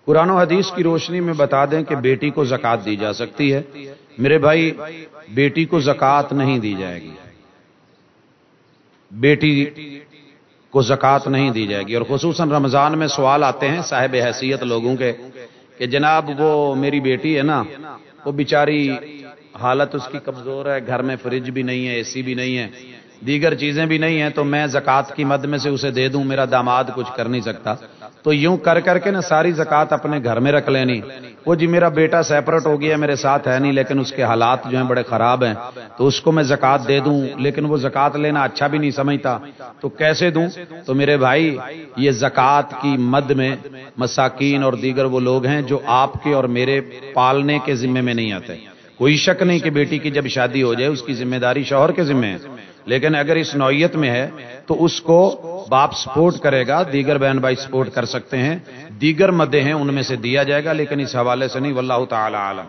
قرآن و حدیث کی روشنی میں بتا دیں کہ بیٹی کو زکوٰۃ دی جا سکتی ہے؟ میرے بھائی، بیٹی کو زکوٰۃ نہیں دی جائے گی، بیٹی کو زکوٰۃ نہیں دی جائے گی۔ اور خصوصاً رمضان میں سوال آتے ہیں صاحب حیثیت لوگوں کے کہ جناب وہ میری بیٹی ہے نا، وہ بیچاری حالت اس کی کمزور ہے، گھر میں فریج بھی نہیں ہے، اے سی بھی نہیں ہے، دیگر چیزیں بھی نہیں ہیں، تو میں زکوٰۃ کی مد میں سے اسے دے دوں، میرا داماد کچھ کر نہیں سکتا، تو یوں کر کر کے نا ساری زکوٰۃ اپنے گھر میں رکھ لینی۔ وہ جی میرا بیٹا سیپریٹ ہو گیا، میرے ساتھ ہے نہیں، لیکن اس کے حالات جو ہیں بڑے خراب ہیں، تو اس کو میں زکوٰۃ دے دوں، لیکن وہ زکوٰۃ لینا اچھا بھی نہیں سمجھتا، تو کیسے دوں؟ تو میرے بھائی، یہ زکوٰۃ کی مد میں مساکین اور دیگر وہ لوگ ہیں جو آپ کے اور میرے پالنے کے ذمے میں نہیں آتے۔ کوئی شک نہیں کہ بیٹی کی جب شادی ہو جائے اس کی ذمہ داری شوہر کے ذمے ہے، لیکن اگر اس نوعیت میں ہے تو اس کو باپ سپورٹ کرے گا، دیگر بہن بھائی سپورٹ کر سکتے ہیں، دیگر مدیں ہیں ان میں سے دیا جائے گا، لیکن اس حوالے سے نہیں۔ واللہ تعالی عالم۔